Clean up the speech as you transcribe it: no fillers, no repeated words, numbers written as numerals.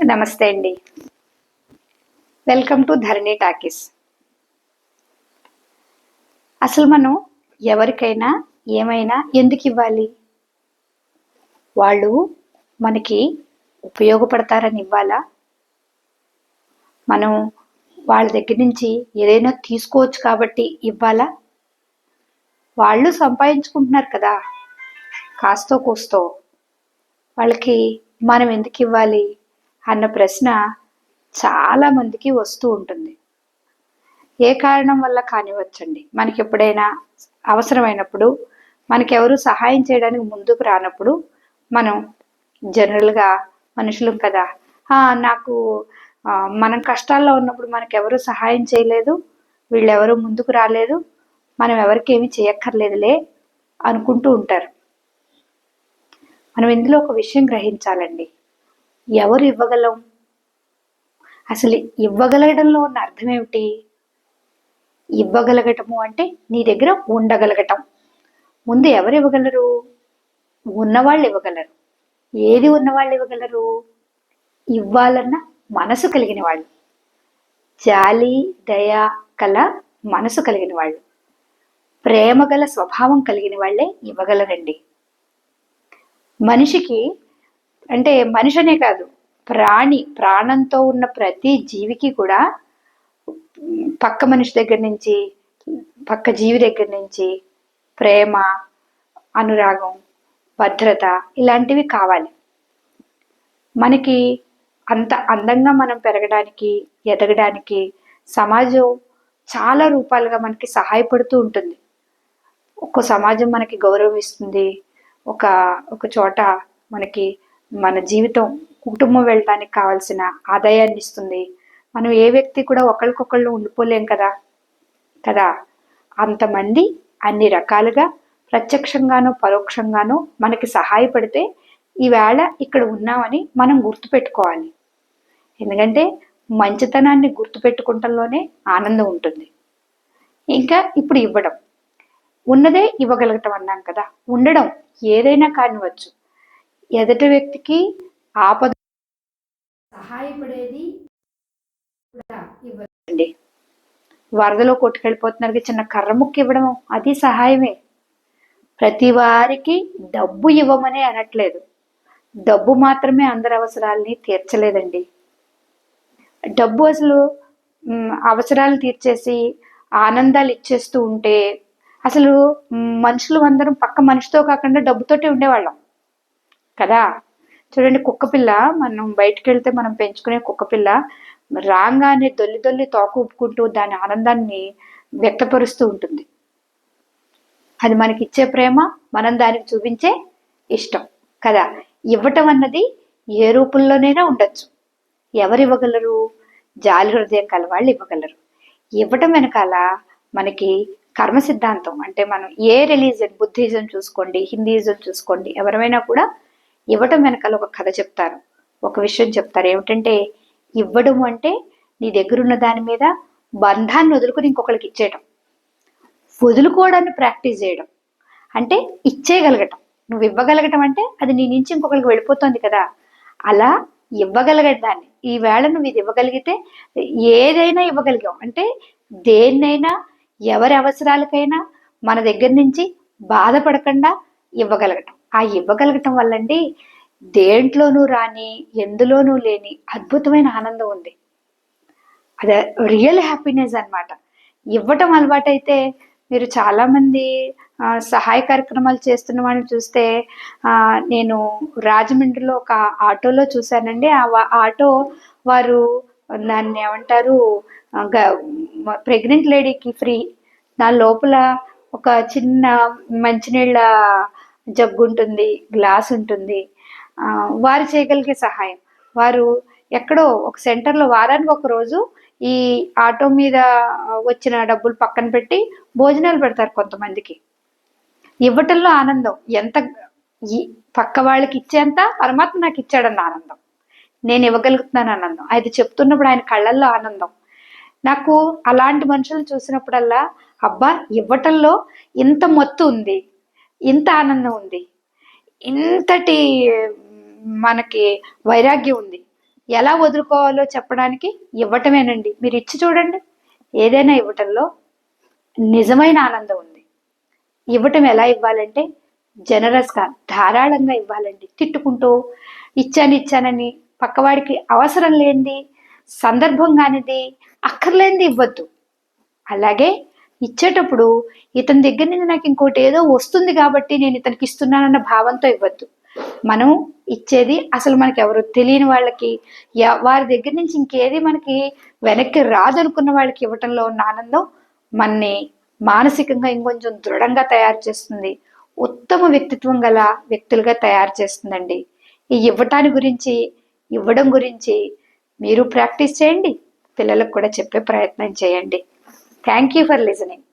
నమస్తే అండి. Welcome to Dharani talkies. అసలు మనం ఎవరికైనా ఏమైనా ఎందుకు ఇవ్వాలి? వాళ్ళు మనకి ఉపయోగపడతారని ఇవ్వాలా? మనం వాళ్ళ దగ్గర నుంచి ఏదైనా తీసుకోవచ్చు కాబట్టి ఇవ్వాలా? వాళ్ళు సంపాదించుకుంటున్నారు కదా కాస్తో కూస్తో, వాళ్ళకి మనం ఎందుకు ఇవ్వాలి అన్న ప్రశ్న చాలా మందికి వస్తూ ఉంటుంది. ఏ కారణం వల్ల కానివ్వచ్చండి. మనకి ఎప్పుడైనా అవసరమైనప్పుడు, మనకెవరు సహాయం చేయడానికి ముందుకు రానప్పుడు మనం జనరల్గా మనుషులం కదా, నాకు మనం కష్టాల్లో ఉన్నప్పుడు మనకెవరు సహాయం చేయలేదు, వీళ్ళెవరు ముందుకు రాలేదు, మనం ఎవరికి ఏమి చేయక్కర్లేదులే అనుకుంటూ ఉంటారు. మనం ఇందులో ఒక విషయం గ్రహించాలండి. ఎవరు ఇవ్వగలం? అసలు ఇవ్వగలగడంలో ఉన్న అర్థం ఏమిటి? ఇవ్వగలగటము అంటే నీ దగ్గర ఉండగలగటం. ముందు ఎవరు ఇవ్వగలరు? ఉన్నవాళ్ళు ఇవ్వగలరు. ఏది ఉన్నవాళ్ళు ఇవ్వగలరు? ఇవ్వాలన్న మనసు కలిగిన వాళ్ళు, జాలి దయ కల మనసు కలిగిన వాళ్ళు, ప్రేమ గల స్వభావం కలిగిన వాళ్ళే ఇవ్వగలరండి. మనిషికి అంటే మనిషి అనే కాదు, ప్రాణంతో ఉన్న ప్రతి జీవికి కూడా పక్క మనిషి దగ్గర నుంచి, పక్క జీవి దగ్గర నుంచి ప్రేమ, అనురాగం, భద్రత ఇలాంటివి కావాలి. మనకి అంత అందంగా మనం పెరగడానికి, ఎదగడానికి సమాజం చాలా రూపాలుగా మనకి సహాయపడుతూ ఉంటుంది. ఒక్కో సమాజం మనకి గౌరవం ఇస్తుంది, ఒక చోట మనకి మన జీవితం, కుటుంబం వెళ్ళడానికి కావాల్సిన ఆదాయాన్ని ఇస్తుంది. మనం ఏ వ్యక్తి కూడా ఒకళ్ళకొకళ్ళు ఉండిపోలేం కదా. అంతమంది అన్ని రకాలుగా ప్రత్యక్షంగానో పరోక్షంగానో మనకి సహాయపడితే ఈవేళ ఇక్కడ ఉన్నామని మనం గుర్తుపెట్టుకోవాలి. ఎందుకంటే మంచితనాన్ని గుర్తుపెట్టుకుంటంలోనే ఆనందం ఉంటుంది. ఇంకా ఇప్పుడు ఇవ్వడం, ఉన్నదే ఇవ్వగలగటం అన్నాం కదా. ఉండడం ఏదైనా కానివచ్చు. ఎదుటి వ్యక్తికి ఆపద సహాయపడేది కూడా ఇవ్వండి. వరదలో కొట్టుకెళ్ళిపోతున్నారు, చిన్న కర్ర ముక్క ఇవ్వడం అది సహాయమే. ప్రతి వారికి డబ్బు ఇవ్వమనే అనట్లేదు. డబ్బు మాత్రమే అందరి అవసరాలని తీర్చలేదండి. డబ్బు అసలు అవసరాలు తీర్చేసి ఆనందాలు ఇచ్చేస్తూ ఉంటే అసలు మనుషులు అందరం పక్క మనిషితో కాకుండా డబ్బుతోటే ఉండేవాళ్ళం కదా. చూడండి, కుక్కపిల్ల, మనం బయటకు వెళ్తే మనం పెంచుకునే కుక్కపిల్ల రాగానే దొల్లి తోక ఊపుకుంటూ దాని ఆనందాన్ని వ్యక్తపరుస్తూ ఉంటుంది. అది మనకి ఇచ్చే ప్రేమ, మనం దానికి చూపించే ఇష్టం కదా. ఇవ్వటం అన్నది ఏ రూపంలోనైనా ఉండొచ్చు. ఎవరు ఇవ్వగలరు? జాలి హృదయం కలవాళ్ళు ఇవ్వగలరు. ఇవ్వటం వెనకాల మనకి కర్మ సిద్ధాంతం, అంటే మనం ఏ రిలీజియన్, బుద్ధిజం చూసుకోండి, హిందూయిజం చూసుకోండి, ఎవరైనా కూడా ఇవ్వటం వెనకాల ఒక కథ చెప్తారు, ఒక విషయం చెప్తారు. ఏమిటంటే, ఇవ్వడం అంటే నీ దగ్గరున్న దాని మీద బంధాన్ని వదులుకొని ఇంకొకరికి ఇచ్చేయటం. వదులుకోవడాన్ని ప్రాక్టీస్ చేయడం అంటే ఇచ్చేయగలగటం. నువ్వు ఇవ్వగలగటం అంటే అది నీ నుంచి ఇంకొకరికి వెళ్ళిపోతుంది కదా. అలా ఇవ్వగలగటాన్ని, ఈవేళ నువ్వు ఇది ఇవ్వగలిగితే ఏదైనా ఇవ్వగలిగాం అంటే దేన్నైనా, ఎవరి అవసరాలకైనా మన దగ్గర నుంచి బాధపడకుండా ఇవ్వగలగటం. ఆ ఇవ్వగలగటం వల్లండి దేంట్లోనూ రాని, ఎందులోనూ లేని అద్భుతమైన ఆనందం ఉంది. అదే రియల్ హ్యాపీనెస్ అనమాట. ఇవ్వటం అలవాటైతే మీరు చాలామంది సహాయ కార్యక్రమాలు చేస్తున్న వాళ్ళని చూస్తే, నేను రాజమండ్రిలో ఒక ఆటోలో చూశానండి. ఆ ఆటో వారు దాన్ని ఏమంటారు, ప్రెగ్నెంట్ లేడీకి ఫ్రీ, దాని లోపల ఒక చిన్న మంచినీళ్ళ జగ్గు ఉంటుంది, గ్లాస్ ఉంటుంది. వారు చేయగలిగే సహాయం. వారు ఎక్కడో ఒక సెంటర్లో వారానికి ఒక రోజు ఈ ఆటో మీద వచ్చిన డబ్బులు పక్కన పెట్టి భోజనాలు పెడతారు కొంతమందికి. ఇవ్వటంలో ఆనందం ఎంత, పక్క వాళ్ళకి ఇచ్చేంత పరమాత్మ నాకు ఇచ్చాడన్న ఆనందం, నేను ఇవ్వగలుగుతున్నాను ఆనందం. అది చెప్తున్నప్పుడు ఆయన కళ్ళల్లో ఆనందం. నాకు అలాంటి మనుషులు చూసినప్పుడల్లా, అబ్బా, ఇవ్వటంలో ఇంత మత్తు ఉంది, ఇంత ఆనందం ఉంది, ఇంతటి మనకి వైరాగ్యం ఉంది, ఎలా వదులుకోవాలో చెప్పడానికి ఇవ్వటమేనండి. మీరు ఇచ్చి చూడండి. ఏదైనా ఇవ్వటంలో నిజమైన ఆనందం ఉంది. ఇవ్వటం ఎలా ఇవ్వాలంటే జనరస్గా, ధారాళంగా ఇవ్వాలండి. తిట్టుకుంటూ ఇచ్చానని పక్కవాడికి అవసరం లేనిది, సందర్భం కానిది, అక్కర్లేనిది ఇవ్వద్దు. అలాగే ఇచ్చేటప్పుడు ఇతని దగ్గర నుంచి నాకు ఇంకోటి ఏదో వస్తుంది కాబట్టి నేను ఇతనికి ఇస్తున్నానన్న భావంతో ఇవ్వద్దు. మనం ఇచ్చేది అసలు మనకి ఎవరు తెలియని వాళ్ళకి, వారి దగ్గర నుంచి ఇంకేది మనకి వెనక్కి రాదనుకున్న వాళ్ళకి ఇవ్వటంలో ఉన్న ఆనందం మనని మానసికంగా ఇంకొంచెం దృఢంగా తయారు చేస్తుంది. ఉత్తమ వ్యక్తిత్వం గల వ్యక్తులుగా తయారు చేస్తుందండి. ఈ ఇవ్వడం గురించి మీరు ప్రాక్టీస్ చేయండి. పిల్లలకు కూడా చెప్పే ప్రయత్నం చేయండి. Thank you for listening.